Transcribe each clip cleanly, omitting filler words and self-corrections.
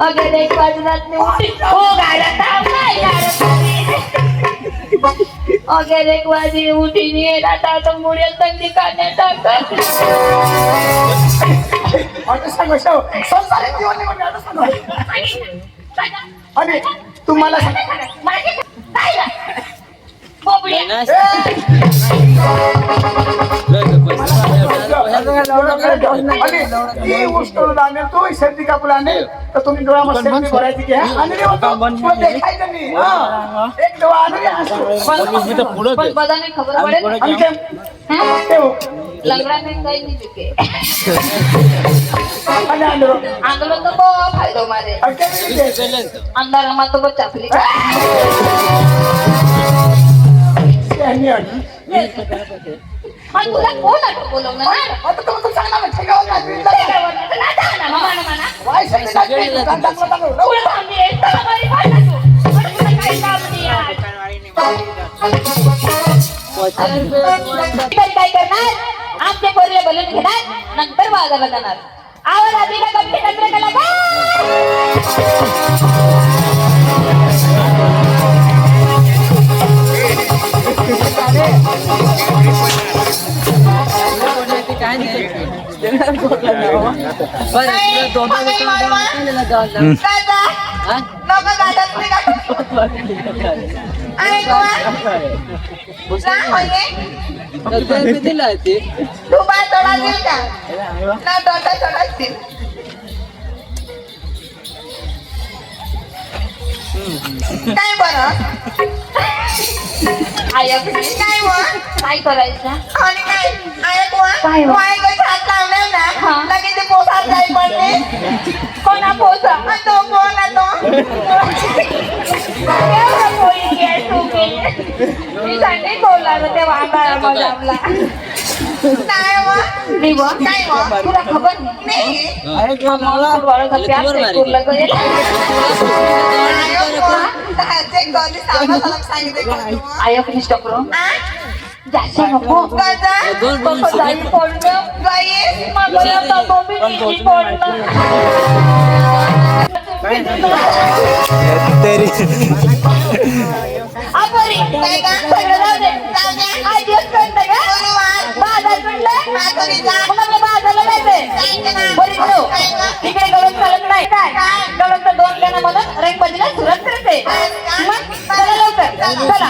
अगर एक वाजनात उठी हो गाडा थांब नाही अगर एक वाजी उठी नहीं रहता तो मुड़े तंगी खाने टाकत आता सांगू संसारिक जीवन निवडणे आता सांगू आणि तुम्हाला तू सर्दी कापूला आणेल तर तुम्ही डोळ्यामध्ये सर्दी भरायची की देखायचं नाही एक डोळा पण बदाने खबर पडेल लंगड़ा में कहीं नहीं चुके आंदोलन तो बहुत फायदा मारे अंदर हमारे तो बच्चा फिर तुला कोण आठव बोलवलं ना आता तुम्ही सांगा ना ठेकावं ना मामा ना माना वाय सगळे काय करणार आमचे पोरीला बोलून घेणार नंतर बाजारला जाणार आवाज आधी का कमी नंतर कला तू बाय थोडा दिल का ना डोटा थोडा दिल काय बरं आयक काय मग काय करायचं आणि काय आयक काय वाय हात लावले ना लगेच पोसात जाई पडले कोणा पोसा तो कोणा तो एवढा पोई आहे तू मी सांगे बोलला ते वांगाळा मजावला काय तुला खबर नाही आयो फिनिश करो जास्त नको जाई पडलं तेरी अपरी काय का सगळं जाऊ दे आज दिवस करते का बाजार म्हटलं मग आपल्या बाजारला जायचंय बरी करू तिकडे गळून चालत नाही काय गळून तर 2 जण म्हणून रंगबाजीला सुरुवात करते मग चला लवकर चला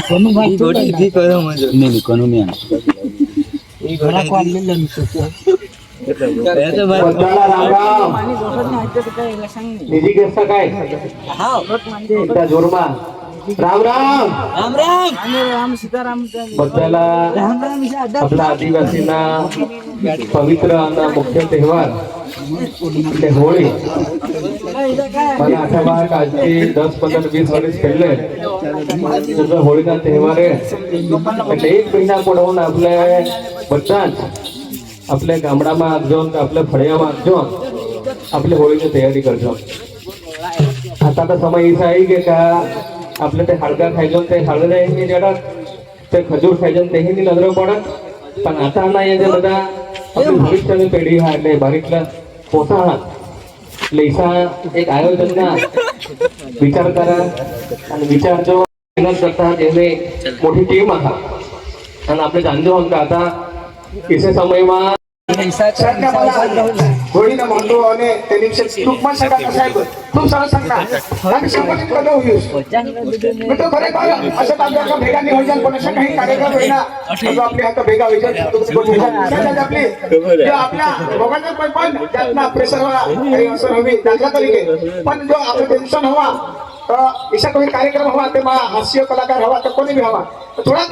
बद्दाला राम राम निधी घेता काय त्या जोरमा राम राम राम राम सीताराम बद्दाला आपला आदिवासींना पवित्र आणि मुख्य त्योहार ते होळी मला आठवण कालची 10-15-20 वर्ष पहिले तुझा होळीचा त्योहार आहे एक महिना पडवून आपल्या बच्चांच आपल्या गामडाમાં जाऊन आपल्या फळ्याમાં जाऊन आपल्या होळीची तयारी करतो आता तर समय असा आहे की का आपलं ते हळगा खायचं ते हळगा जडत ते खजूर खायचं तेही नाही नजर पडत पण आता नाही दादा आपली भविष्याची पिढी आहे बारीकला पोसा आहात लेसा एक आयोजन ना विचार करा आणि विचार जो मेहनत करतात याने मोठी टीम आहात आणि आपले जाणतो आहोत का आता इसे समयમાં सरकार मला होळीनं म्हणतो आणि त्यांनी टूंकમાં सांगा साहेब खूप सारं सांगणार आम्ही संघटित करतो होईल तो खरे खरं असं आपल्याला भेगा नाही होईल पण असं काही कार्यक्रम होईना तो आपले हात भेगा होईल आपली जो आपल्या दोघांचा पण त्यातनं प्रेशर हवा काही असं हवी दाखला तरी पण जो आपलं टेन्शन हवा ऐसा कोई कार्यक्रम हवा ते हास्य कलाकार हवा तर कोणी भी हवा थोडा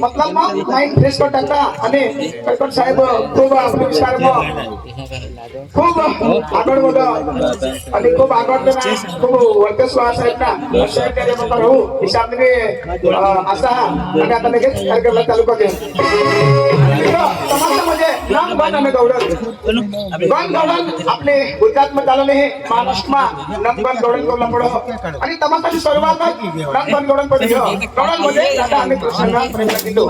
मतलब माइंड फ्रेश कर टाकता आणि कटकट साहेब खूप आपल्या विस्तारमा खूप આગળ વધો અને ખૂબ આગળ ના ખૂબ વર્ચસ્વ આ સાહેબના સાહેબ કાર્યક્રમ રહું હિસાબને આશા અને आता लगेच कार्यक्रम चालू करते તમારા म्हणजे नाम बन અમે दौडत बन दौडत आपले गुजरातમાં चालवले हे महाराष्ट्रमा नाम बन दौडत कोला पडो आणि तमाशाची सुरुवात नाम बन दौडत पडली दौडत मध्ये दादा आम्ही संघात प्रयत्न केलो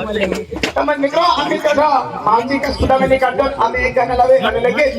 तर मित्र आम्ही कसं मानसिक सुधारणे काढतो आम्ही एक गाणं लावे आणि लगेच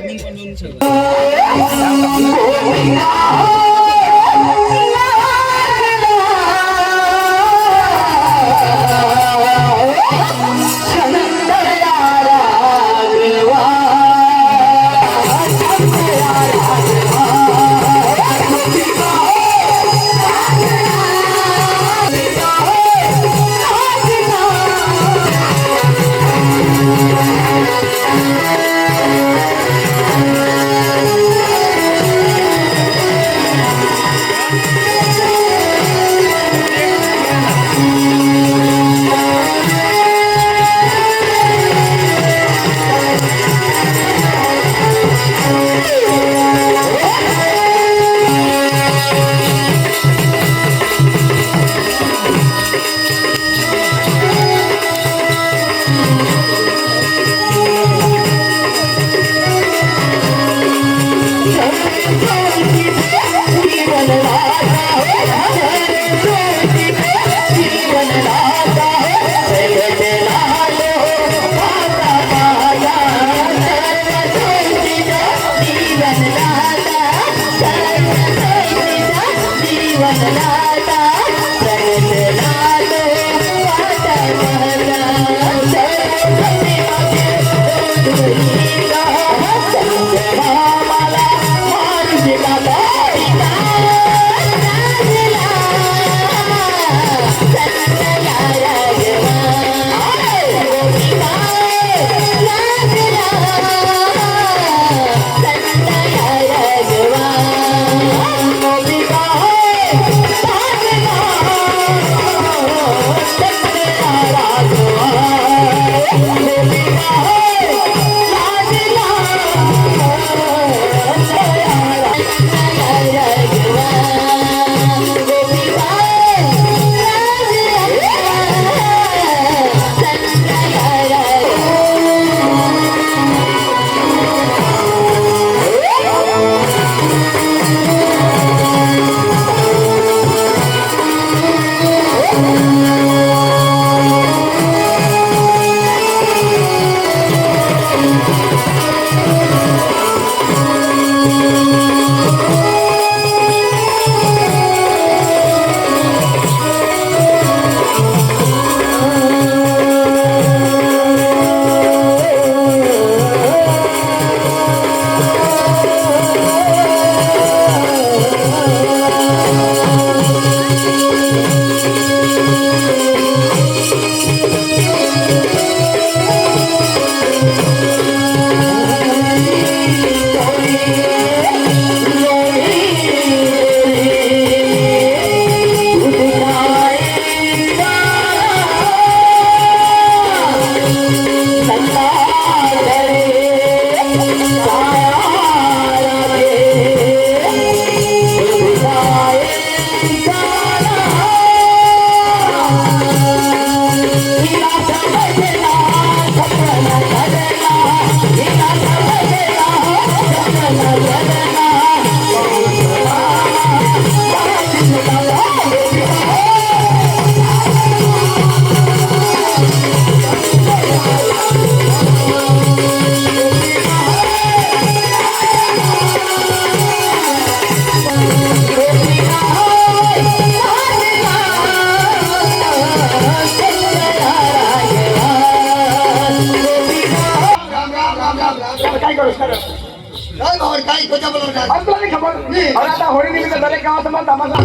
काय भाऊ काय खोटा बोलणार काय आज तुला नाही खबर अरे आता होळी निमित्त झाले गावात मग तमाशा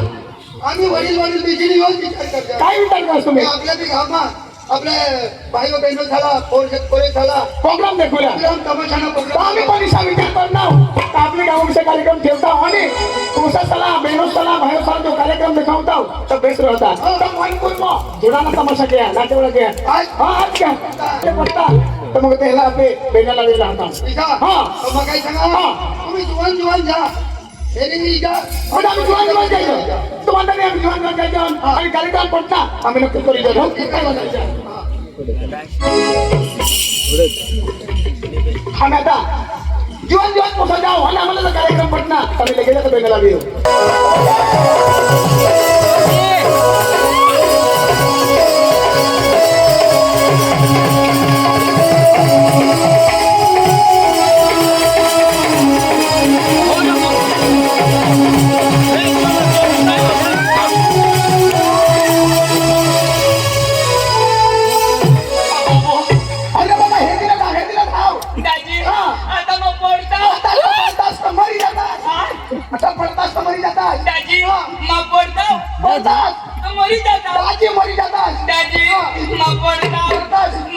आम्ही वडील वडील बिजली येऊन विचार करतो काय विचार करतो तुम्ही आपल्या बी गावात आपल्या भाई बहिणी झाला पोरे झाला प्रोग्राम देखूया प्रोग्राम तमाशाना तर प्रोग्राम आम्ही पण असा विचार करणार तर आपले गावाविषयी कार्यक्रम ठेवता आणि पुरुषाला बहिणोसाला भाईसाला जो कार्यक्रम दिखावता तर बेस्ट रहता तर मन कोण मग जुडाना तमाशा घ्या नातेवाईक घ्या आज घ्या ते बघता तर मग त्याला आपले बहिणाला दिला होता मग काय सांगा तुम्ही जुवान जुवान जा आम्ही जुवान जायचं तुम्हाला नाही आम्ही जुवान जायचं आणि कार्यक्रम पडता आम्ही नक्की करू जाऊ काय म्हणायचं आम्ही आता जीवन जीवन पोसा जाऊ आणि आम्हाला जर कार्यक्रम पडना आम्ही लगेच आता बहिणाला येऊ अरे बाबा हे दिलं खाऊ आता मग पडता आता पडतास तर मरी जातात दाजी मग पडता पडतास मरी जाता दाजी मरी जातात दाजी मग पडता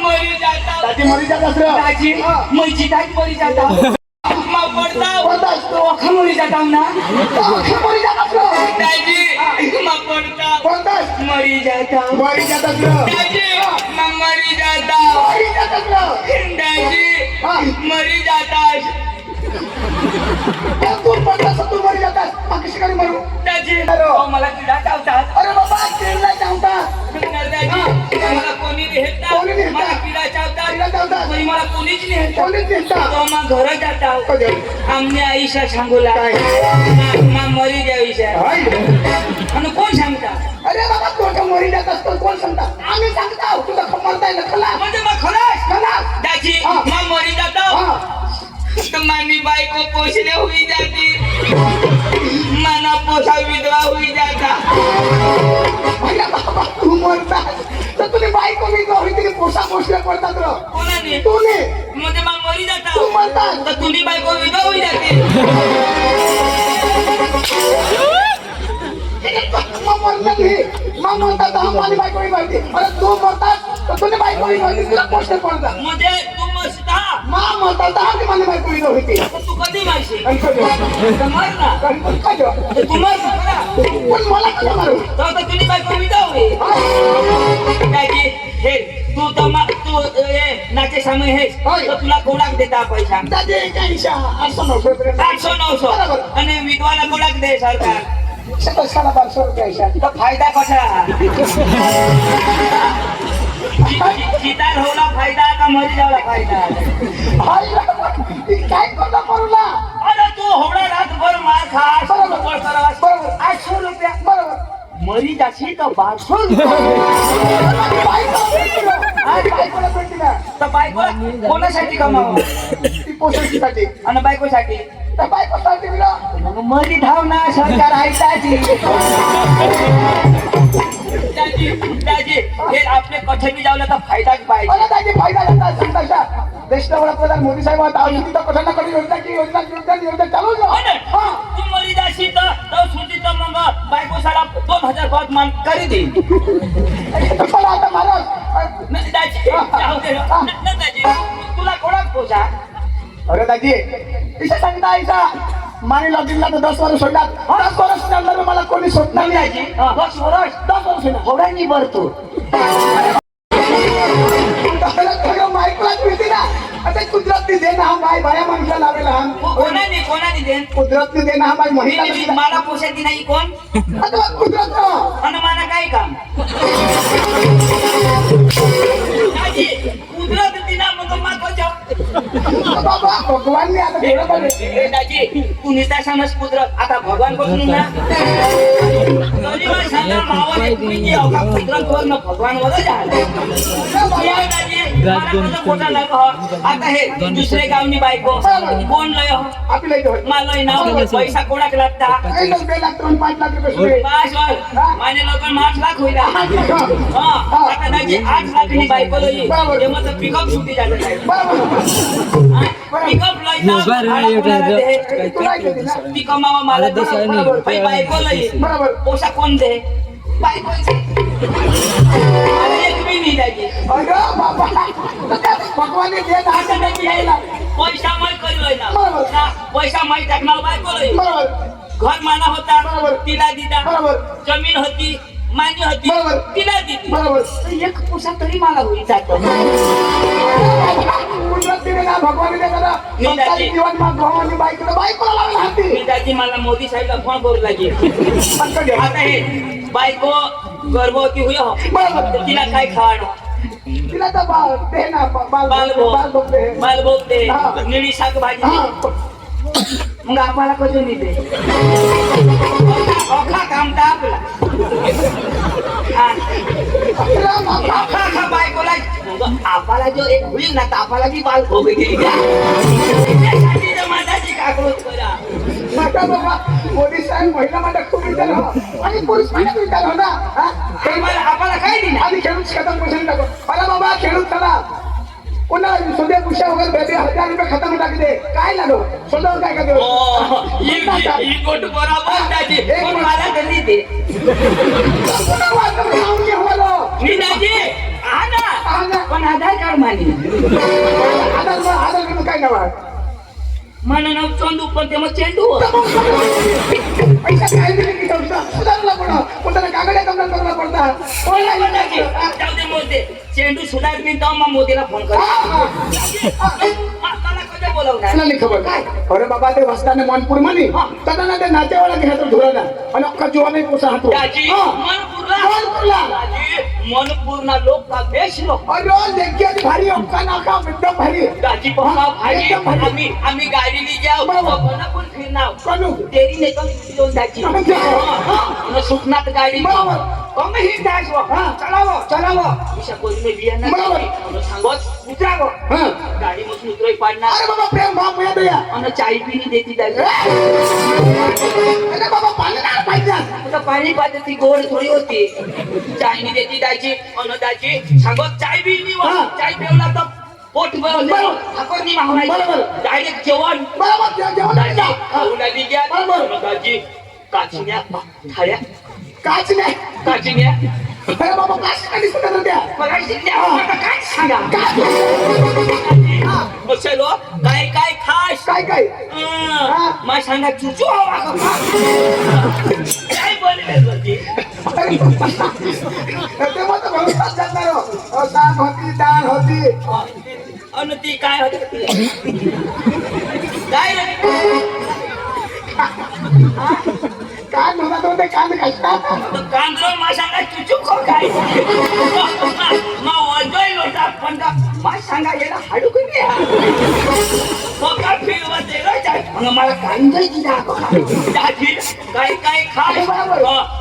मरी जाता दाजी मरी जातात रे. दाजी मैची काय मरी जाता मग पडता पडतास तो अखा मरी जाता ना मरी जातात रे. दाजी मग पडता पडतास मरी जाता मरी जातात रे. दाजी मग मरी जाता मरी जातात रे. दाजी मरी जाता तू पडतास तू मरी जातात मग कशी काय मरू दाजी मला तिला चावतात अरे बाबा केरला जाऊता दाजी मला कोणी नेहता कोणी नेहता? मला किडा किडा चावतात चावतात. कोणी मला कोणीच नेहता कोणीच नेहता. तो मग घर जाता कधी? आमने आईशा सांगोला काय? मरी द्या विषय हाय. आणि कोण सांगता अरे बाबा तू मरी जात असतो कोण सांगता आम्ही सांगता तुझा खमरताय ना खला म्हणजे मग खरंच खला दाजी हा. मग मरी जाता हा तर मानी बायको पोषणे हुई जाती माना पोसा विधवा हुई जाता अरे बाबा तू मरतात तर तुझी बायको मी होई तिने पोसा पोसल्या पडतात र कोणाने तू ने म्हणजे मग मरी जाता तू मरतात तर तुम्ही बायको विधवा हुई जाते मग मरतात मी मग म्हणतात तर माझी बायको ही माहिती अरे तू मरतात तर तुझी बायको ही माहिती तुला पोसल्या पडतात म्हणजे तू मस्त मा म्हणतात तर माझी बायको ही होती तू कधी मारशील आणि कधी तर मर ना कधी तू मर ना खरा. पण मला कसं मारू तर तुम्ही बायको विधवा हुई दाजी हे तू तू नाचे सामने हे तर तुला कोणाक देता पैसा दादी काही 800-900 800-900 आणि विधवाला कोणाक दे सरकार साला 1200 रुपये तर फायदा कसा चितार होला फायदा का मरी जावला फायदा काय करता परूला अरे तू होवडा रातभर मार खा बरोबर. बरोबर. 800 रुपया बरोबर मरी जाशी तर 1200 तर बायको कोणासाठी कमावं ती पोषणसाठी आणि बायकोसाठी त्या बायकोसाठी दिला मग मरी धाव ना सरकार ऐकायची दाजी हे आपले कठे बी जावलं तर फायदाच पाहिजे मला त्याची फायदा घेतात संतांचा देशना वडाप्रधान मोदी साहेब आता औषधी तर कशाला कधी योजना चालू तू मरी जाशी तर सुधी तर मग बायको साला 2000 बहुत मान करी दे मला आता महाराज नाही दाजी जाऊ दे नाही दाजी तुला कोणाक पोसा अरे दादी इसे सांगता ऐसा माने लॉगिनला तर 10 वर्ष सोडतात 10 वर्ष नंतर मला कोणी सोडणार नाही दाजी 10 वर्ष ना होडा नाही भरतो मायकलाच मिळते ना आता कुदरतनी देणं हा बाय बाया माणसाला लावेला हा कोणाने देन कुदरतनी देणं हा बाय महिला मला पोशाची नाही कोण आता कुदरत आणि मला काय काम दाजी कुदरत दिना मग मागो जाऊ बाबा भगवानने आता भेटलं पाहिजे दाजी तू निता समज कुदरत आता भगवान बसून ना गरीबा सांगा मावाने तुम्ही जी अवघा कुदरत वर न भगवान वर झाला दाजी मला खोटा लाग आता हे दुसरे गावनी बायको कोण लय आपल्याला इथे होय. मला नाव पैसा कोणाक लागता काही लोक 2 लाख 5 लाख रुपये सुरे. पाच वर माझे लोक 8 लाख होईल आता त्याची 8 लाखनी बायको लई ते मग पिकअप सुटी जात पिकअप पिकअप मामा मला बायको लई बरोबर. पोषा कोण दे बायको एक बी नाही द्यायची अरे बाबा भगवाने देत आता त्याची यायला पैसा माही करलोय ना पैसा माही टाकणार बायको लई बरोबर घर माना होता बरोबर. तिला दिला बरोबर. जमीन होती मानी होती बरोबर. तिला दिली बरोबर. तर एक पोसा तरी मला होईल जातो कुदरत दिले ना भगवाने दे करा मी संसारी त्याची- जीवन मा भगवाने बायकोला बायकोला लावला हाती मी त्याची मला मोदी साहेबला फोन करू लागेल पंकज घ्या. आता हे बायको गर्भवती होई हो बरोबर. तर तिला काय खाणं तिला तर बाल दे ना बाल बाल बाल दे बाल बोलते हा. निळी शाकभाजी हा मग आम्हाला कसं नेते अखा काम आपला तिला बाबा अखा बायकोला मग आपाला जो एक होईल ना तर आपाला बी बाल भोग घेईल माझाची काकरोच करा नका बाबा मोदी साहेब महिला मध्ये खूप विचार हो आणि पुरुष मध्ये विचार हो ना हा? आपाला काय दिलं आधी खेळून खतम करून टाको अरे बाबा खेळून चला पुन्हा सुद्या पुष्या वगैरे 1000 रुपये खतम टाकी दे काय लागो स्वतःवर काय करतो ही गोट बरोबर त्याची पण मला कधी दे पुन्हा वाटतं लावून घे हो मी दाजी हा ना पण आधार कार्ड मानी आधार करून काय नाव मला नाव चंदू पण ते मग चेंडू पैसा काय दिले की सुधारला पण त्याला कागड्या कमला करला पडता जाऊ दे मोदे चेंडू सुधार मी तर मग मोदीला फोन कर मला कधी बोलवणार नाही खबर काय अरे बाबा ते वस्ताने मनपूर म्हणी त्याला ना ते नातेवाला घ्यायचं धुराला आणि अख्खा जीवाने पोसा हातो दाजी मनपूरला मनपूर्ण लोक का बेश लोक अरे देखील भारी अक्का नाका एकदम भारी दाजी पहा भाई एकदम भारी. आम्ही गाडी ली जाऊ बरोबर. पण फिरणार कनू तेरी नाही पण दोन दाजी सुटणार गाडी बरोबर. कम ही दाज चलावं अशा कोणी बियाणं बरोबर. सांगत उतरावं हा गाडी मग उतराई पाडणार अरे बाबा प्रेम भाव मिळत या आणि चाय पिणी देती दाजी अरे बाबा पाणी नाही पाहिजे आता पाणी पाहिजे ती गोड थोडी होती चायनी देती दाजी अन दाजी सांगत चाय पिणी हा. चाय पिवला तर पोट भरले बरोबर. ठाकरनी मागणार बरोबर. डायरेक्ट जेवण बरोबर जेवण दाजी खाऊला दिल्या बरोबर. दाजी काचिन्या थाळ्या काच नाही काचिन्या अरे बाबा काच नाही दिसत आहे त्या बघायची काय सांगा बसलो काय काय खास काय काय मा सांगा चुचू हवा का काय बोलले दाजी ते मग भविष्यात जाणार हो साग होती डाळ होती अन ती काय होती काय कान म्हणत होते कान कष्टा कांद्रो मा सांगा चुचू खो काय मा वजोय लोटा पण मा सांगा याला हाडू कधी बका फिरवा देलो मग मला कांदे दिला दाजी काय काय खाय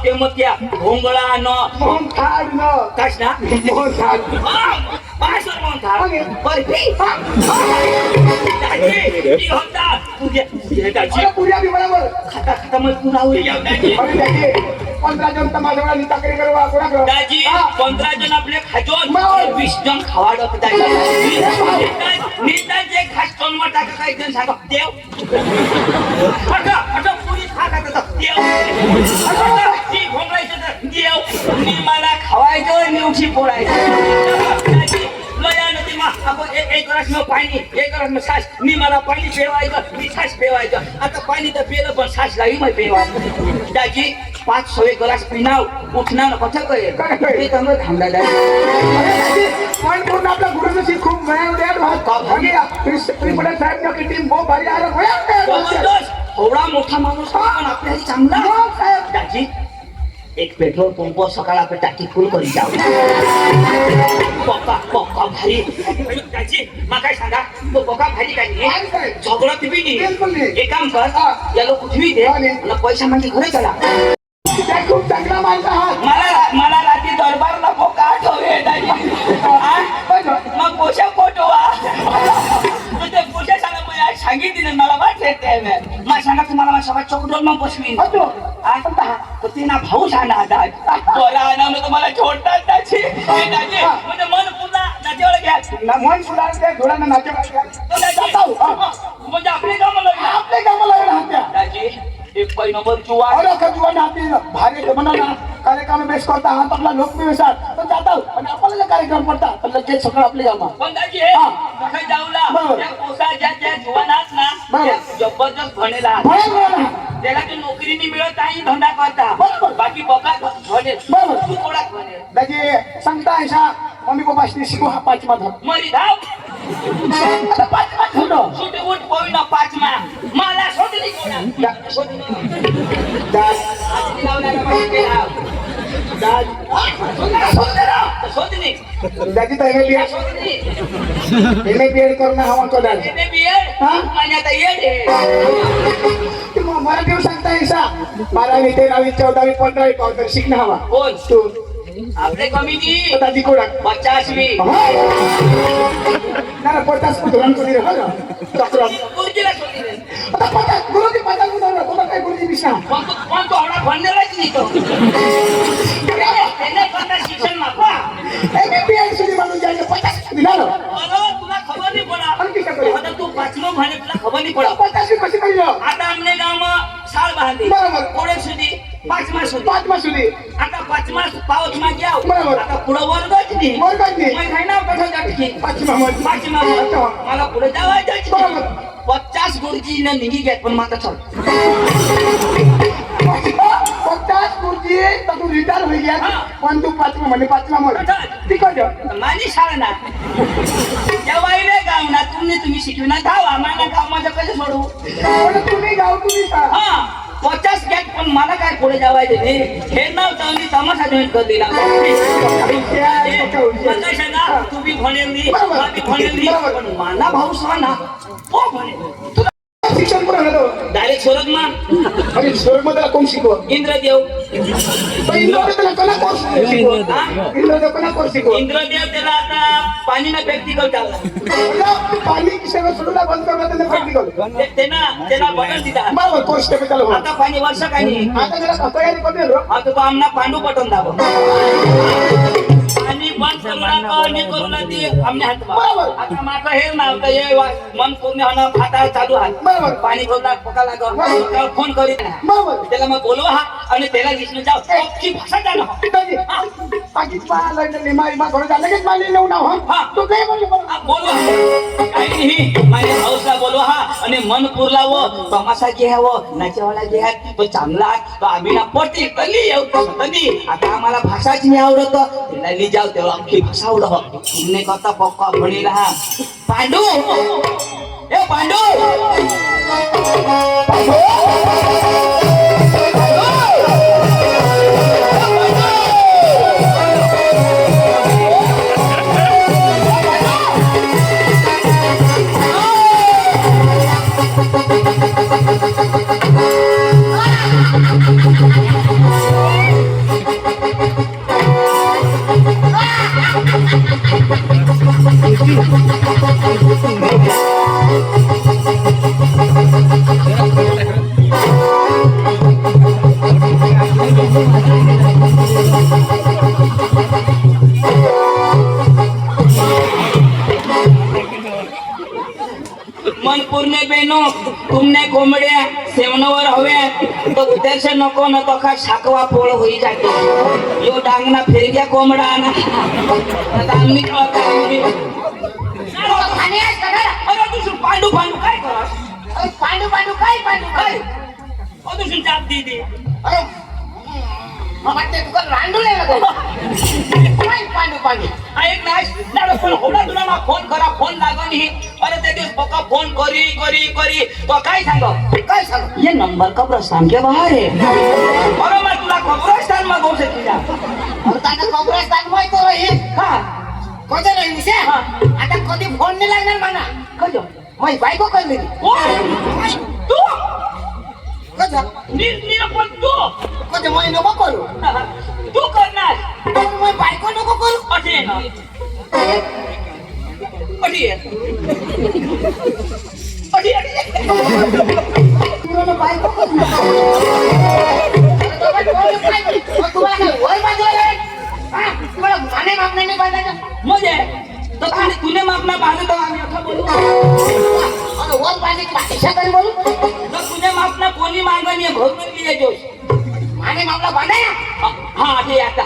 ते मग त्या भोंगळा न मोहन थाड न कस ना मोहन थाड पासवर मग था बर्फी दाजी की होता तुझे दाजी अरे पुऱ्या बी बरोबर खाता खाता मग पुन्हा होईल दाजी अरे त्याची 15 जण तमाशा तक्रारी करवा कोणा करू दाजी 15 जण आपले खाजोन मग. 20 जण खावाडत नेताचे खास चोनमट टाका काय जण सांगा देव आता पुरी खाता देव ती भोंगायचं तर देव मी मला खावायचं निवशी पोळायचं दाजी लया नदी मा आपण एक रस में पाणी एक रस में सास मी मला पाणी पेवायचं मी सास पेवायचं आता पाणी तर पेलं पण सास लावी मग पेवायचं दाजी 5-6 ग्लास पिनाव उठणार कसं काय काय काय? ते चांगलं थांबला दाजी पण पूर्ण आपल्या गुरुजी खूप गया देर भात आणि त्रिपुरा साहेबच्या टीम बहुत भारी आलं जबरदस्त एवढा मोठा माणूस हा पण आपल्याला चांगला दाजी एक पेट्रोल पंप सकाळ आपल्या टाकी फुल करी जाऊ पक्का भारी दाजी मग काय सांगा तो पक्का भारी काय नाही झगडत बी नाही एक काम कर याला कुठवी दे आणि पैसा म्हणजे घरी चला खूप चांगला माणसा आहात मला रात्री दरबारला पोका आठवले आहे दाजी मग पोषा फोटो ते पोषा सांगा मग सांगितलं मला वाटलं ते मला सांगा तुम्हाला माझ्या चोकडोल मग बसवी ती ना भाऊ सांगा दाज बोला आणवलं तुम्हाला छोडतात दाजी म्हणजे मन पुन्हा नातेवाईक घ्या मन सुधारते थोडा नाते म्हणजे आपले काम आपले कामाला राहत्या दाजी एक पहिनंबर चुवा अरे खजुवा नाते भारी म्हणा ना कार्यक्रम बेस करता हा आपला लोकनिवेशात तर जाता आणि आपल्याला कार्यक्रम पडता तर लगेच सगळं आपले कामा पण दाजी हे कसं जाऊला त्या पोसा ज्या जुवानात ना त्या जबरदस्त भनेला त्याला ती नोकरी नाही मिळत नाही धंदा करता बाकी बघा भने तू थोडा भने दाजी सांगता ऐसा मम्मी पप्पाशी शिकू हा पाचवा धाप मरी धाव आता पाचवा ठेवतो सुटी उठ कोई ना पाचमा मला सोडली कोणा आधी लावला का माहिती सोडली दाजी तर एम ए बी एड करणं हवा तो दाजी आणि आता ये मराठी सांगता ऐसा 12वी 13वी 14वी 15वी पावतर शिकणं हवा कोण तू आपले कमिटी दाजी कोणा 50वी ना 50 को धोरण कोणी राहिला गुरुजीला सोडली आता 50 गुरुजी 50 को धोरण कोणा काय गुरुजी दिसना पण तो हवडा भन्नेलाच नाही तो त्याने पण शिक्षण मापा एम ए बी एड सुधी म्हणून जायचं 50 दिला तुला खबर नाही पडा आता तू पाचमं म्हणे तुला खबर नाही पडा 50 कशी कळलं आता आमने गाव साल बांधली बरोबर. कोडे सुधी पाचमा सुधी पाचवा सुधी आता पाचमा पाऊस मा घ्याव बरोबर. आता पुढं वर्गच नाही वर्गात नाही. मग काय नाव कसं जाटकी पाचवा मध्ये. पाचमा अच्छा. मला पुढे जावायचं बरोबर. 50 गुरुजी न निघी घेत पण माता चल 50 गुरुजी तर तू रिटायर होई गया हा. पण तू पाचवा म्हणजे पाचवा मध्ये तिकडं मानी शाळा ना जेवायले गाव ना तुम्ही शिकविना धावा मला गाव माझं कसं सोडू पण तुम्ही गाव तुम्ही सांग. हा 50 घेत पण मला काय पुढे जावायचे नाही हे नाव चांगली तमाशा जॉईन कर दिला तुम्ही म्हणेल पण मला भाऊ सांगा हो म्हणे तुला शिक्षण कुठं झालं डायरेक्ट सोरत मा अरे स्वर्गमध्ये कोण शिकव इंद्रदेव इंद्रदेव कोणा कोर्स शिकव इंद्रदेव कोणा कोर्स शिकव इंद्रदेव त्याला आता पाणी ना प्रॅक्टिकल चालला पाणी की सगळं सोडून बंद करला त्याने प्रॅक्टिकल त्याला बटन दिला बरोबर कोर्स टेबल चालू आता पाणी वर्ष काही नाही आता जरा तयारी करते रो आता तो आमना पांडू बटन दाबो आणि बंद करू ती आमने हात बरोबर. आता माझं हे नाव तर हे मन पूर्ण होणं खाता चालू आहे बरोबर. पाणी खोलता पका लागो बरोबर. त्याला फोन करीत नाही बरोबर त्याला मग बोलवा हा आणि त्याला विष्णू जाऊ की भाषा जाणं पाकिस्तान लंडन मा घोडा लगेच माली नेऊ ना हा. तो काय बोललो बोलवा काही नाही माझ्या हाऊसला बोलवा हा आणि मन पुरलावं तमाशा घ्यावं नाचेवाला घ्या तो चांगला तो आम्ही ना पडते कधी येऊ कधी आता आम्हाला भाषाच नाही आवडत त्याला जाऊ तेव्हा आमची भाषा आवडत तुमने करता पक्का भणी राहा पांडू ए पांडू मन पूर्ण बेनो तुमने कोंबड्या सेवनावर हव्या तो उद्देश नको न तो का शाकवा पोळ होई जातो यो डांगना फेरग्या कोंबडा ना आता आम्ही अरे तू पांडू पांडू काय करस पांडू पांडू काय पांडू काय तू चाप दी दे अरे वाटते तुका रांडूले नको काय पांडू पांडू एक नाश ना पण होडा तुला ना फोन करा फोन लागन ही अरे ते दिवस पक्का फोन करी करी करी तो काय सांग ये नंबर कब्रस्तान के बाहर है अरे मैं तुला कब्रस्तान में घुसे तुझा अरे ताना कब्रस्तान मध्ये तो रही हा कोणते रही विषय आता कधी फोन नाही लागणार मला कजो माझी बायको करली ओ तू कसा नीर पण तू ते मैं नको करू तू करणार पण मैं बायको नको करू असे आहे ना अशी आहे. अशी आहे. तुला बायको करू तुम्हाला काय वय बांधलं तुम्हाला माने मागणे नाही बांधायचं म्हणजे तर तुले मागना बांधतो आम्ही असं बोलू आणि वर बांधायची भाषा काय बोलू तर तुझ्या मागना कोणी मागणी आहे भरून लिहिजे जोश माने मागला बांधाया हा हे आता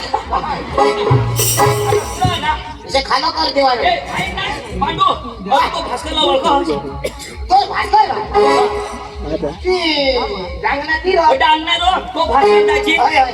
ना जसे खाना कर देवा ए, ऐक ना, पांडू तो भास्करला ओळखा तो भास्कर ती रांगणात ती राव. तो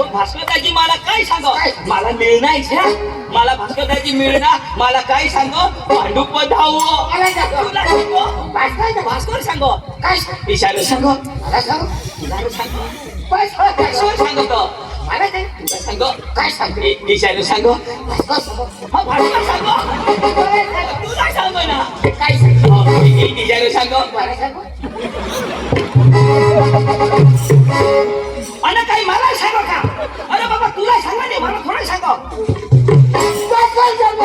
भास्करदाजी मला काय सांग मला मिळणार मला भास्करदाजी मिळणार मला काय सांग पांडू पधाव मला सांग. तुला सांगो भास्कर भास्कर सांगो काय इशारा सांगो मला सांग इशारा सांगो बस भास्कर सांगो तो मला ते तुला सांगो काय सांग इशारा सांगो भास्कर सांग. हा भास्कर सांगो तुला सांगो ना काय सांग इशारा सांगो मला सांग अरे काही मला सांगो का अरे बाबा तुला सांगा नाही मला थोडं सांगो भास्कर सांग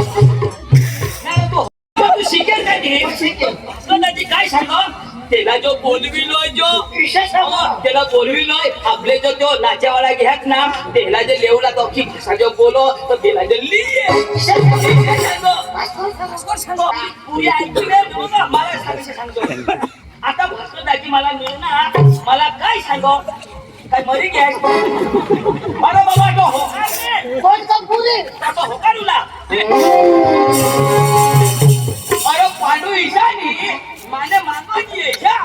नाही तू तू शिकेल काय ते भास्करदाजी काय सांगो त्याला जो बोलविलोय जो त्याला बोलविलोय आपले जो तो नाच्यावाला घ्यात ना त्याला जे लेवला तो की जो बोलो तर त्याला जे लिहिये सांगो पुरी ऐकून मला सांगतो आता भास्करदाजी मला मिळणार मला काय सांगो काय मरी घ्या अरे बाबा तो होकार रे कोण का पुरे तो होकार उला अरे पांडू ईशानी माने मागवायची आहे का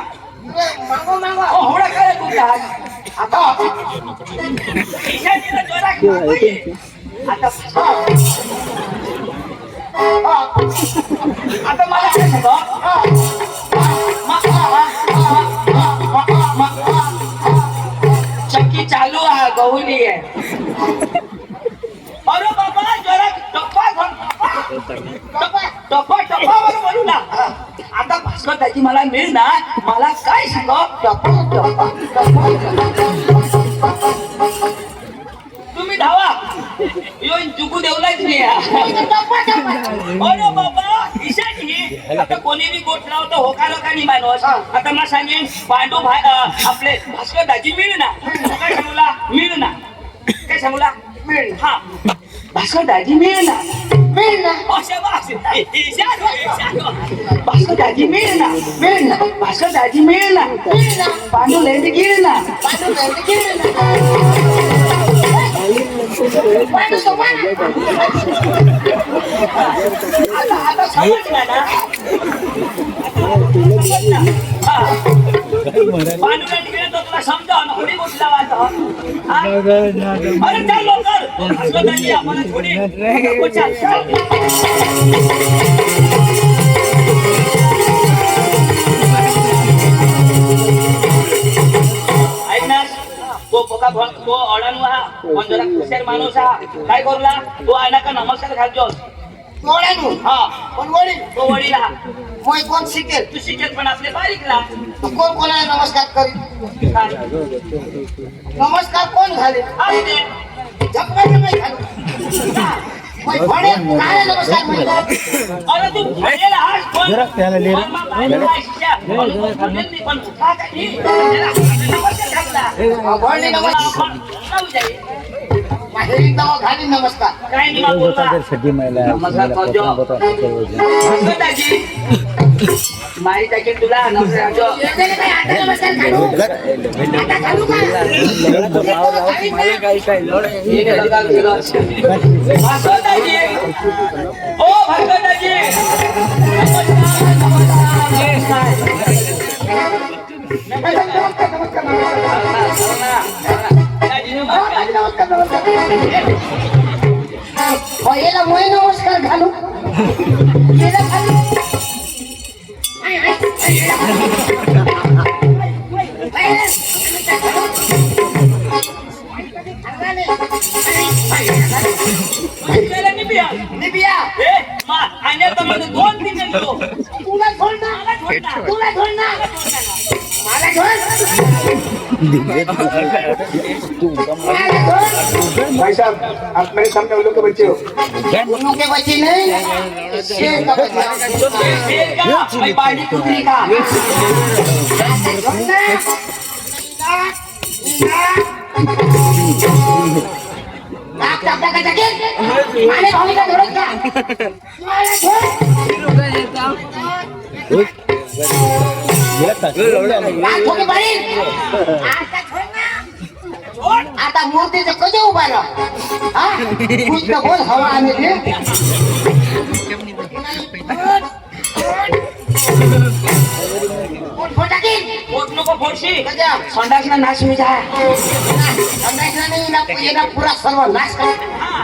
मागो मागो होडा काय तुझा आता ईशानीला जोरात मागवायची आता आता मला काय सांगो चक्की चालू आहे गहुली आहे अरे बाबा जरा टप्पा वर बोलू ना आता भास्करदाजी मला मिळणार मला काय सांगो तुम्ही धावा येऊन चुकू देवलाच नाही अरे बाबा ईशानी आता कोणी बी गोट लावतो होकार का नाही माणूस आता मला सांगेन पांडू आपले भास्करदाजी मिळणार काय सांगूला मिळणार काय सांगूला मिळ हा भास्करदाजी मिळणार भास्करदाजी मिळणार भास्करदाजी मिळणार पांडू लेंड गिळणार आता समजला ना पांडू लेंड गिळतो तुला समजा ना थोडी गोष्ट लावायचं अरे चल लवकर भास्करदाजी आम्हाला थोडी ऐक ना तो अडाणू हा पण जरा हुशार माणूस हा काय करला तो आयना का नमस्कार घालतो वडील हा कोण वडील तो वडील हा मैं कोण शिकेल तू शिकेल पण आपले बारीकला कोण कोणाला नमस्कार करील काय नमस्कार कोण घाले असते झपकायचं नाही घालू मैं म्हणेन काय नमस्कार म्हणतात अरे तू म्हणेल आज पण पण का काही नमस्कार घातला वडील नमस्कार जाऊ जाईल माहेरी नाव घाली नमस्कार काय नाही मग बोलला नमस्कार करजो भास्करदाजी मारी टाकेल तुला नमस्कार करजो येते काय आता नमस्कार घालू आता घालू का भास्करदाजी ओ भास्करदाजी याला मैं नमस्कार घालू याला घालू निबिया निबिया आणि आता मला 2-3 देतो. तुला सोड ना तुला सोड ना मला सोड मला सोड भाई साहब आप मेरे सामने उन लोग के बच्चे हो उन्हों के बच्चे नहीं शेर का बच्चा शेर का भाई बाड़ी कुतरी का माने भावी का धोरण का मला छोड राखो के बड़ी आता छोड ना आता मूर्तीचं कधी उभा राह हा कुछ तो बोल हवा आने दे पोट नको फोडशी गजब संडासला नाश होई जा अंदाजला नाही ना येना पुरा सर्व नाश कर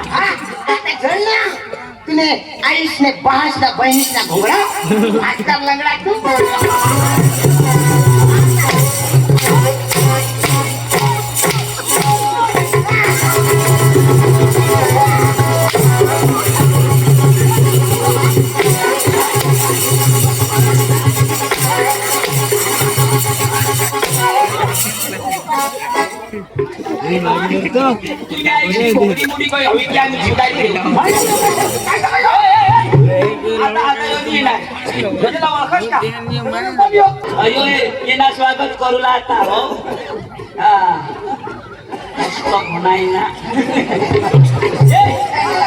हा आता झड ना तुने आईस ने बांस ना बहिणीस ना घोडा आजकाल लंगडा तू मोठी मोठी काही हवी की आम्ही जिंकायची आता आता योनी ना गजला ओळखस का अयो ये ना स्वागत करूला आता हो हा तो म्हणाय ना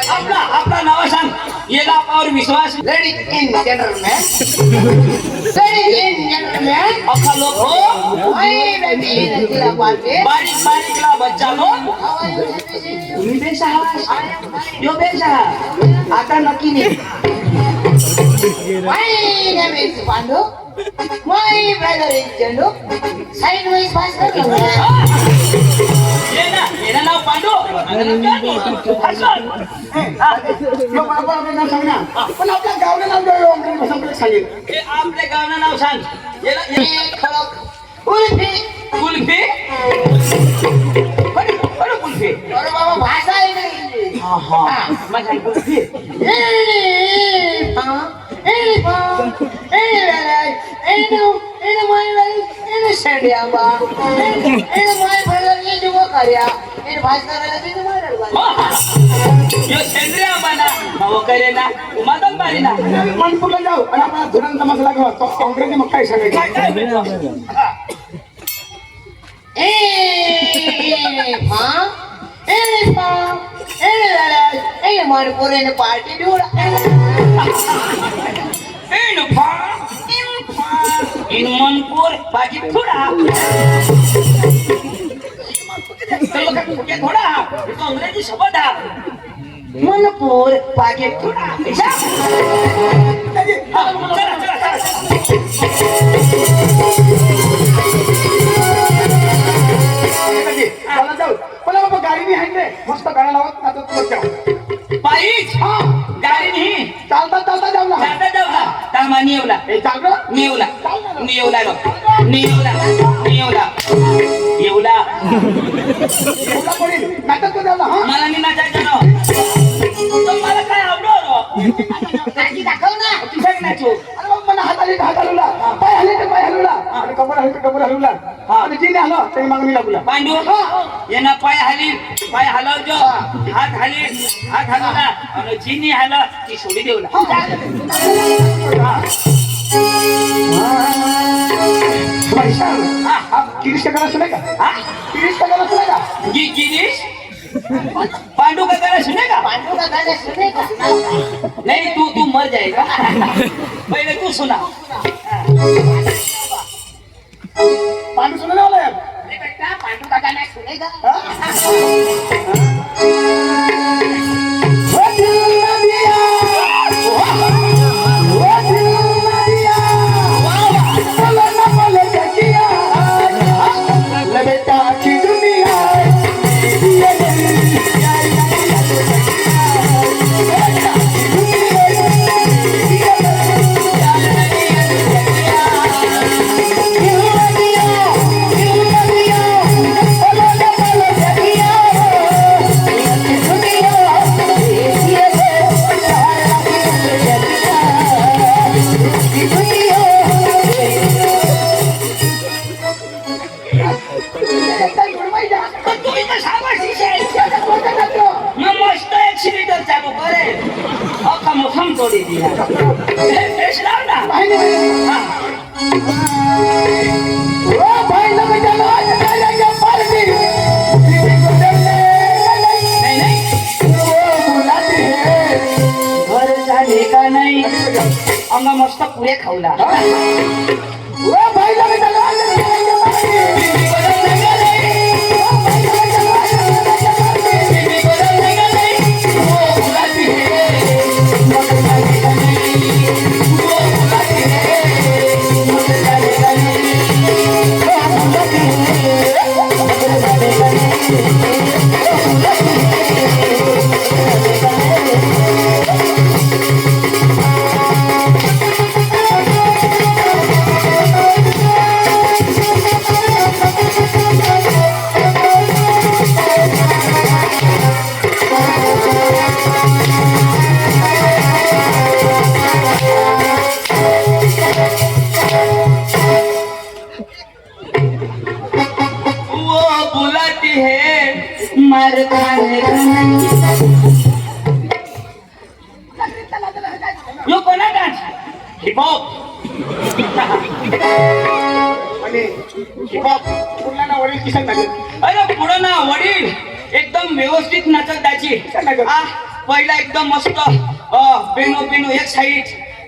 आपला आपला नाव सांग येला आपल्यावर विश्वास लेडी इन जनरलमॅन लेडी इन जनरलमॅन अख्खा लोक हो ओय बेबी तिला पालते बारीक बारीकला बच्चा लो तुम्ही बेसा यो बेसा आता नक्की नाही My name is Pandu. My brother is Chandu. Sideways Bhaskar. ये ना नाव पांडू हसन लोक आपण आपलं नाव सांग ना पण आपल्या गावला नाव द्यावं संपलं सांगेल हे आपल्या गावना नाव सांग येला Ye khalok. Ulfi. कुल्फी बड़ी बड़ी कुल्फी अरे बाबा भाषा आहे नाही. हां हां माझ्या कुल्फी यो सेंद्रिय बना हो करे ना मदन मारी ना मनपूरला जाऊ आणि आपला धुरांचा मसाला घेऊ तो काँग्रेसने मग काय सांगायचं पार्टी इन मनपुर बाकी थोड़ा थोड़ा तो अंग्रेजी शब्द है मनपुर बाकी थोड़ा चला चला चला जाऊ पण बाबा गाडी नाही आहे मस्त गाड्या लावत आता तुला जाऊ पायीच हा गाडी नाही चालता चालता जाऊ ना जाता जाऊला तामा निवला हे चाललं निवला निवला लो निवला निवला येवला एवढा पडेल नाटक तो जाऊ ना हा मला नि नाचायचं ना तो मला काय आवडो काळजी दाखव ना तुझ्या नाचू अरे बाबा मला हात आले तर हात हलवला पाय हले तर पाय हलवला आणि कमर हले तर कमर हलवला आणि जिने हलं तरी मागणी लागला पांडू येना पाय हलवजो हात हलवला आणि जिनी हल ती सोडी देवला पैसा हा गिरीश का सुने का हा गिरीश का सुने का गिरीश पांडू का गाना सुनेगा पांडू का गाणं सुनेगा नहीं तू मर जाएगा पहले तू सुना पांडू सुने वाला यार अरे बेटा पांडू का गाणं सुनेगा हम तोड़ी दिया बेस लाव ना भाई ने हाँ ओ भाई लोग चलो चलेंगे पार्टी बीवी को डरने नहीं नहीं वो बुलाती है घर जाने का नहीं अंग मस्त पुरे खाऊला ओ भाई लोग चलो चलेंगे पार्टी बीवी को डरने का नहीं ओ भाई लोग चलो चलेंगे पार्टी बीवी को डरने का नहीं वो बुलाती है मगर जाने का नहीं वो बुलाती है मगर जाने का नहीं वो बुलाती है मगर जाने का नहीं वो बुलाती वो बुलाती है मार खाने का नहीं यो कोणा डान्स हिप हॉप आणि हिपहॉप पुन्हा वडील किसन लागले अरे पुढं ना वडील एकदम व्यवस्थित नाचत त्याची पहिला एकदम मस्त बेनो बेनो एक साईड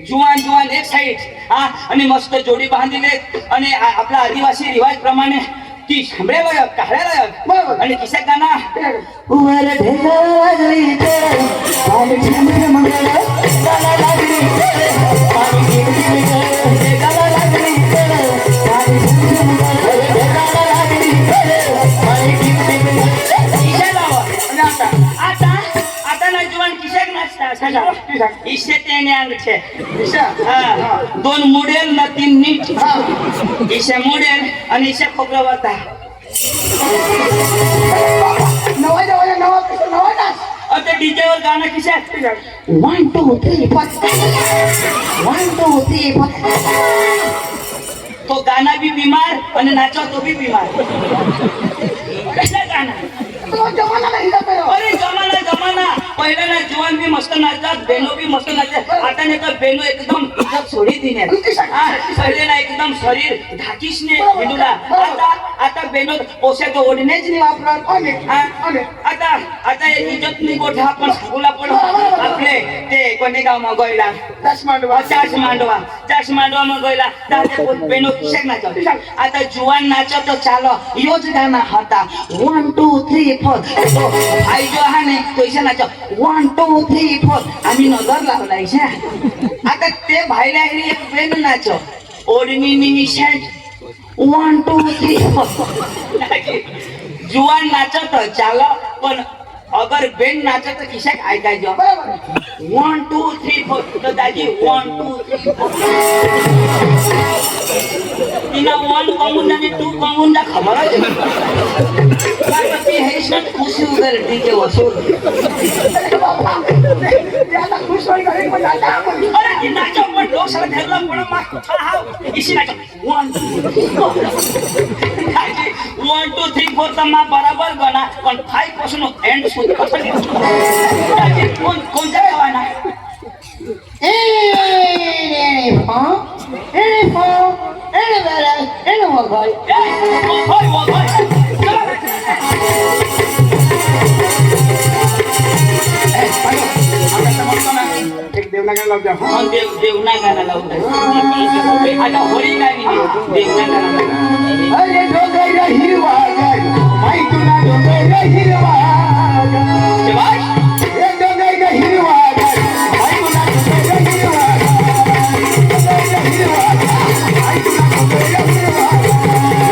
जुवान जुवान एक साईड आणि मस्त जोडी बांधिले आणि आपला आदिवासी रिवाज प्रमाणे ती शांबळे लायक काळ्या लायक बरोबर. आणि किसा गाणा वर ढेगा लागली तर पाणी ठेंबे मंगळ गाला लागली तर पाणी ठेंबे मंगळ ढेगाला लागली तर पाणी ठेंबे मंगळ ढेगाला लागली तर पाणी ठेंबे मंगळ किशा लावा आणि आता आता आता ना जुवान किशाक नाचता इशे तेने अंगचे दोन मुडेल ना तीन नीट इशे मुडेल आणि इशे खोबरं वाता नवा किसन नवा डान्स आता डीजे वर गाणं किशाक 1 2 3 4 1 2 3 4 तो गाना भी बीमार आणि नाचो तो भी बीमार कसला गाणं तो जमाना नाही जात अरे जमाना जमाना पहिला ना जुवान भी मस्त नाचतात बेनो भी मस्त नाचतात आता नाही तर बेनो एकदम इज्जत सोडी दिने पहिले ना एकदम शरीर धाकीशने हिंदूला आता बेनो पोशाख ओढणेच नाही वापरत आता आता इज्जत नाही गोठा आपण सांगूला पण आपले ते कोणे गाव मागवायला चास मांडवा मागवायला त्या बेनो किशाक नाचत आता जुवान नाचत तो चालो योच गाना होता 1 2 3 4 तो आई जो आहे ना तो इशा नाच 1 2 3 4 आम्ही नजर लावला इशा आता ते भाईला एक बेन नाच ओढणी शर्ट 1 2 3 4 जुवान नाचत चाल पण अगर बेन नाचत किशाक ऐकायचं 1 2 3 4 तर दाजी 1 2 3 तिना 1 कमून आणि 2 कमून खबरच खुशी उधर डीजे वसूल खुश होई घरी पण आता अरे ती नाचो पण लोक सगळं ठरलं पण मग हा इशी नाचो 1 2 3 4 तर मा बराबर गणा पण 5 पासून एंड सुद्धा कसं कोणत्या गावाना एक देवनागरी लावजा देवना गाणं लावतात आता होळी गाणी देवना गाणं अरे डोंगर हिरवा माई तुला डोंगर हिरवा हे डोंगर हिरवा माई तुला डोंगर हिरवा डोंगर हिरवा माई तुला डोंगर हिरवा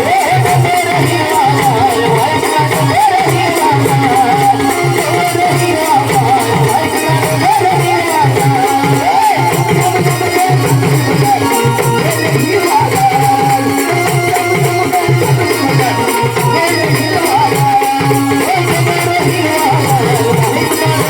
हे डोंगर हिरवा माई तुला डोंगर हिरवा डोंगर हिरवा माई तुला डोंगर हिरवा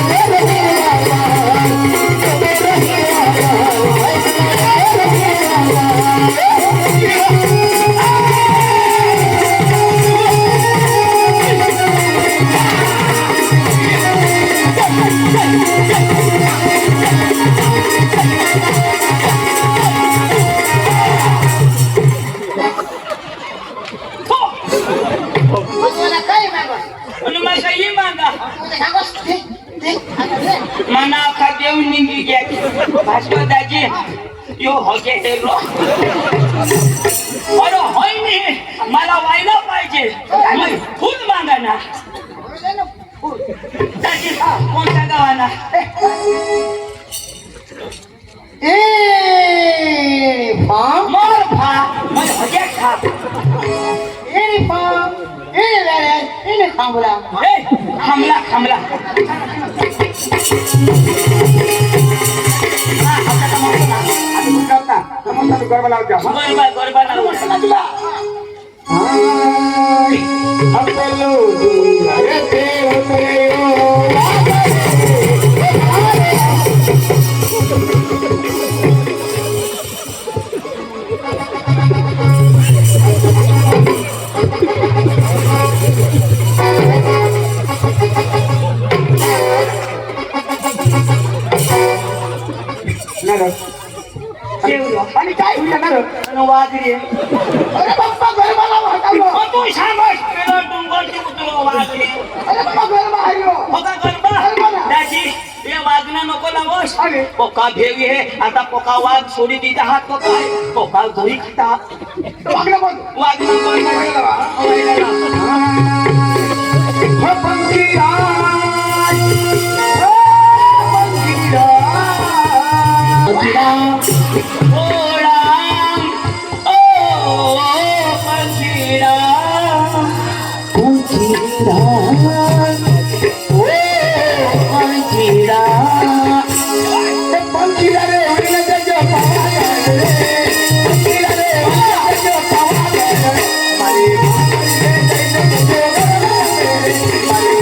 देऊन निघली की भास्कर दाजी यो होके हेरो अरे होय नाही मला व्हायला पाहिजे मग फुल मागा ना दाजी कोणत्या गावाना ए फाम मोर फा मग होके खा ए फाम ए वेळे ए खांबला ए खामला खामला गरबा लावत्या गरबा लावला आपलो ते होते आणि काय होणार वाघरी अरे बाप्पा गरबा लावा तू सांभाळ डोंगरची उतरव वाघरी अरे बाप्पा गरबा आहे होका गरबा त्याची हे वागणं नको लावस अरे. पोका भेवी हे आता पोका वाघ सोडी देता हात पोका आहे पोका घरी खाता वागणं बोल वागणं हो पंखीराज हो पंखीराज पंखीरा रे होईना त्याच्या पावाला रे पंखीरा रे होईना त्याच्या पावाला रे मारी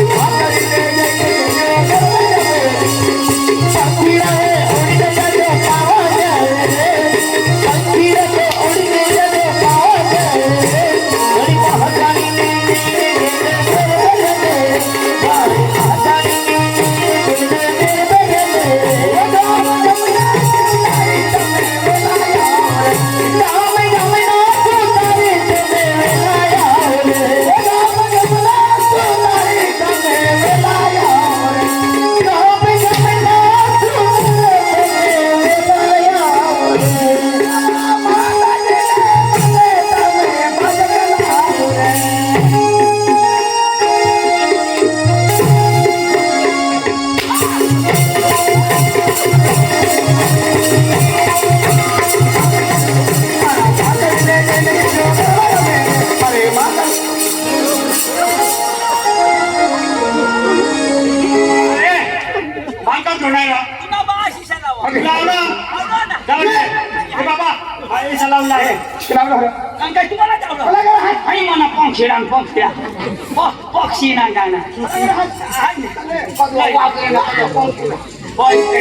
भाकरी ले पंखीरा रे होईना त्याच्या पावाला रे पंखीरा रे होईना त्याच्या पावाला रे गरी पहचानी ने आणि मना पंखीरा पंखीरा पक्षी ना गाणं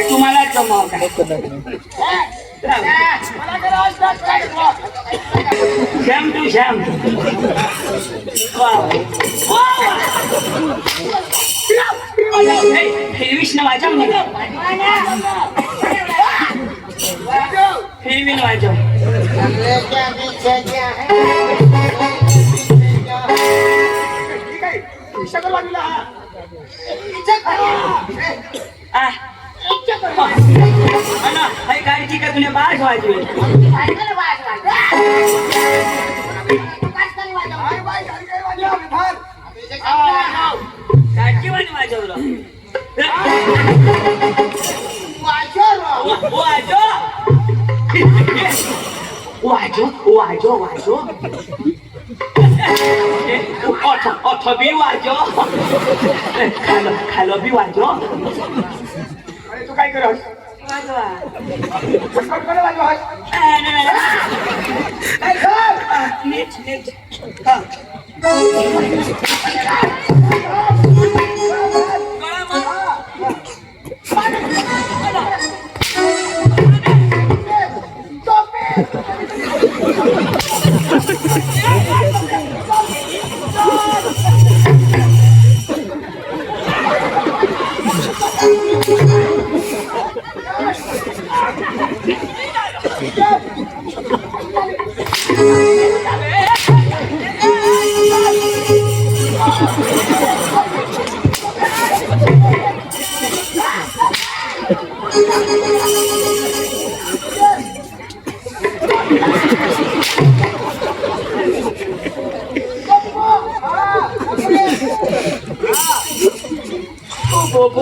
तुम्हाला जमाव श्याम टू श्याम विष्णू वाजव फिरवीन वाजव गाडी ठीक आहे तुला बाज वाजवेल गाडी वाजवलं वाजो अठ बी वाजो खालो बी वाजो तू काय करस वाजवा पटकन वाजवा नीट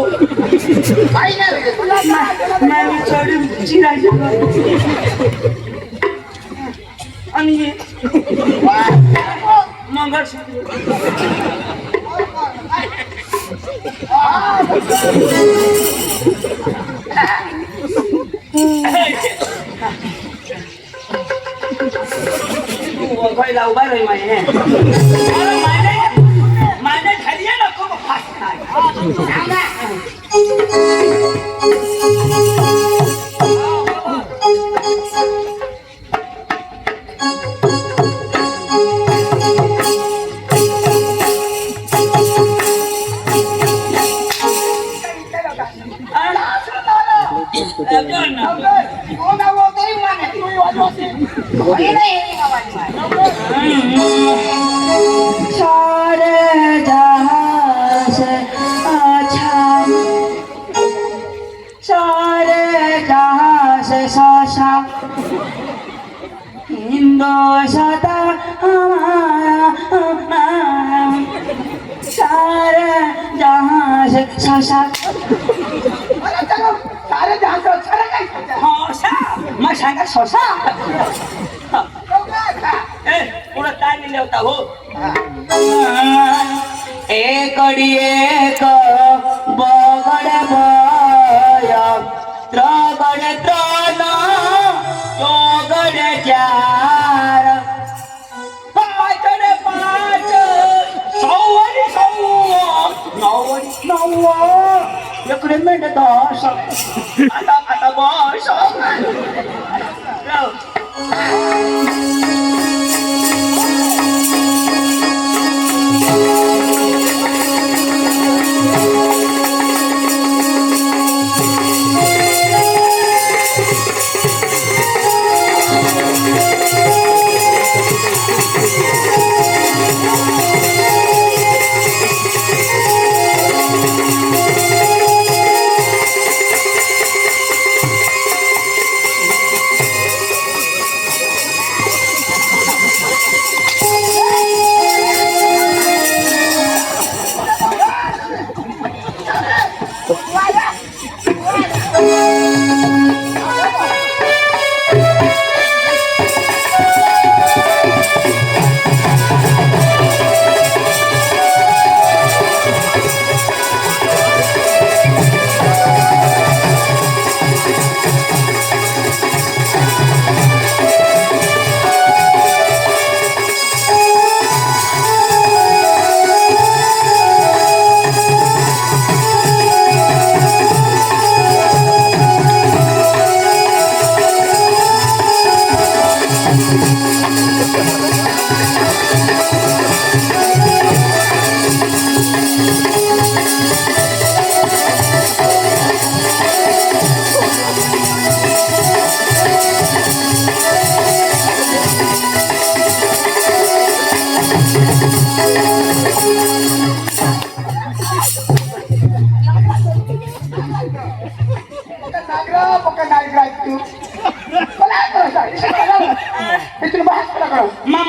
काही नाही रे. तुला नाही चढून चिरायचं आणि हे मंगळसूत्र उभा राही माहिती माझ्या खाली ये नको फास्ट सारे जहां से अच्छा सारे जहां से सासा हिंदो सदा हमारा सारे जहां से सासा सारे जहां से अच्छा काय हसा मग सांगा ससा पुढं काय लिहिले होता हो एकडी एक बगड बय त्रगड त्रन चौगड चार पाचड पाच सव्वडी सव्व नव्वडी नव्व इकडे मिनिट 10 आता बस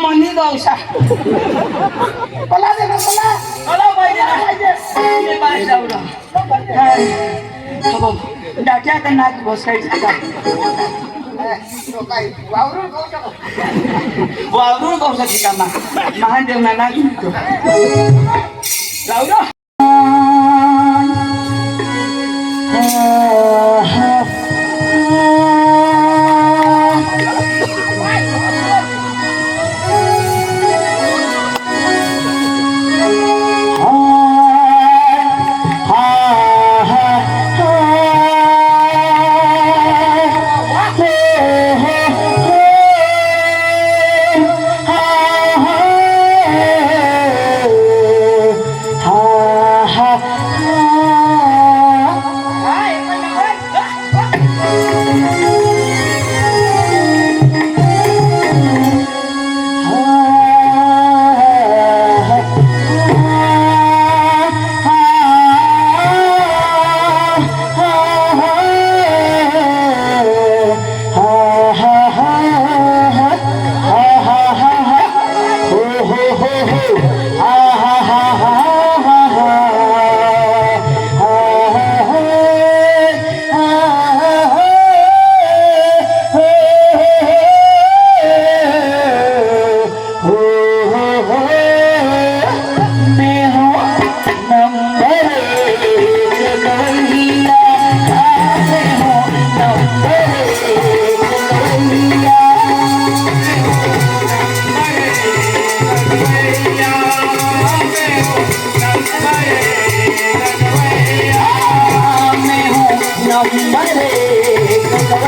मनी गौसा डाट्या तर नाक बसायचं वावरून गौसाची कामा महादेव ना नाक लावलं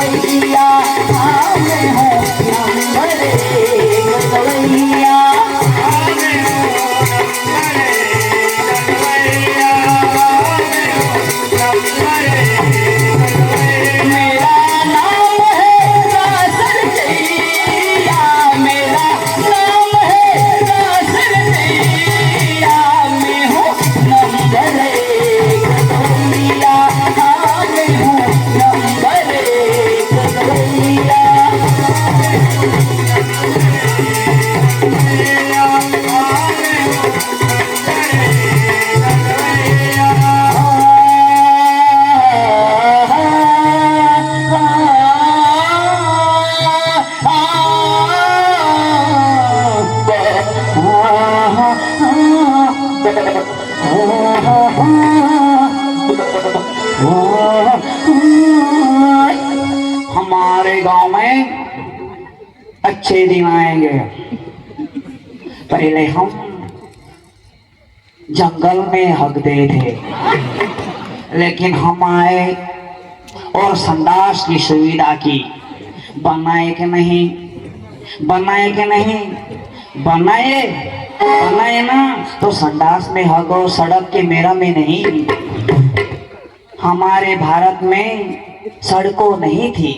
गवैया हाँ मैं हूँ नंबर एक गवैया मेरा नाम है नासिर जैया मेरा नाम है नासिर जैया मैं हूँ नंबर एक गवैया हाँ मैं हूँ नंबर एक गवैया हमारे गांव में अच्छे दिन आएंगे। पहले हम जंगल में हगते थे, लेकिन हम आए और संडास की सुविधा की। बनाए कि नहीं, बनाए कि नहीं, बनाए बनाए ना तो संडास में हगो, सड़क के मेरा में नहीं। हमारे भारत में सड़कों नहीं थी,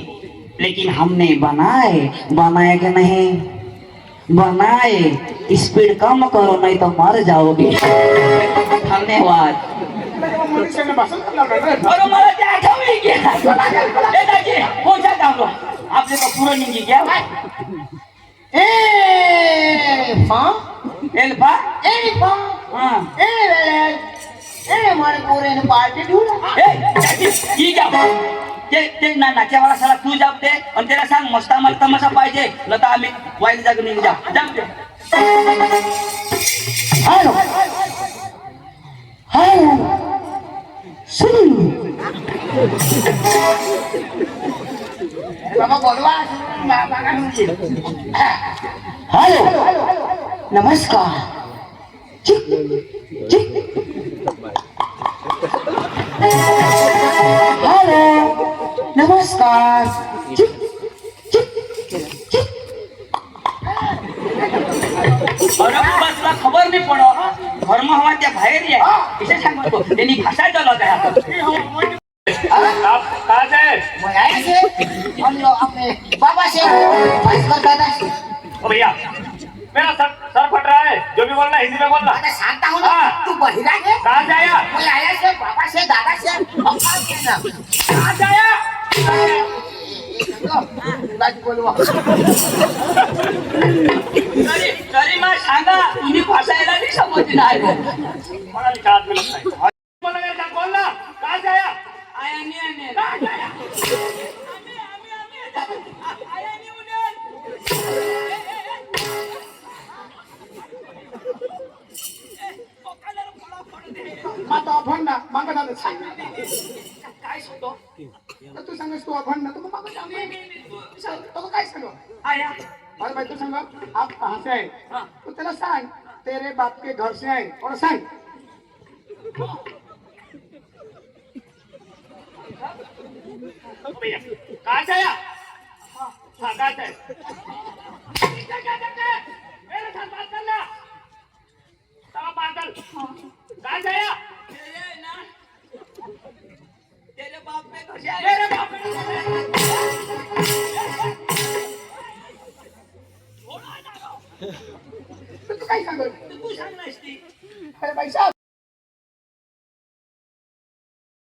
लेकिन हमने बनाए, बनाए कि नहीं, बनाए। स्पीड कम करो नहीं तो मर जाओगे। धन्यवाद। मनुष्याने भाषण करणार नाही रे. अरे मला ते आठवली की ए दाजी कोणता काम रो आपले तो पुरं निघी घ्या ए पा एल्फा हां मारे पोरेने पार्टी ठेवला. ए दाजी ही घ्या ते ना नाच्यावाला साला तू जाब दे आणि त्याला सांग मस्त आम्हाला तमाशा पाहिजे न तर आम्ही वाईट जाग निघ जा जाम दे. हॅलो हॅलो बाबा बोलवा. हॅलो नमस्कार. चिक चिक. हॅलो नमस्कार. चिक चिक चिक. अरे बसला खबर नाही पडो धर्म हवा त्या बाहेर ये इसे सांगतो त्यांनी भाषा चालवत आहे. कहाँ से है? हम लोग अपने बाबा से भास्कर दादा से. ओ भैया मेरा सर फट रहा है, जो भी बोलना हिंदी में बोलना. मैं सांगता हूँ ना हाँ. तू बहिरा है. कहाँ से आया? कोई आया से बाबा से दादा से हम काम करना. कहाँ से आया? दादी बोलवा. तरी मग सांगा तुम्ही भाषा यायला नाही समजली नाही पढ़ा लिखा आदमी लगता है. बोलना मेरे साथ बोलना. कहाँ से आया? आया नाही आने कहाँ से आया? आया नाही उन्हें आता अभंड मागं झालं सांग. काय सांगतो तर तू सांगस तू अभंड तू मागं जा. तो काय सांगू. आया अरे भाई तू सांग आप कहाँ से आए. हाँ. तू त्याला सांग तेरे बाप के घर से आए और सांग. ओ भैया कहाँ से आया? हाँ कहाँ से आया? मेरे साथ बात करना. तब पागल. कहाँ से आया? तेरे ना तेरे बाप पे कसे आए मेरे बाप ने तर तू काय सांगू. तू सांग नसती अरे भाई साहब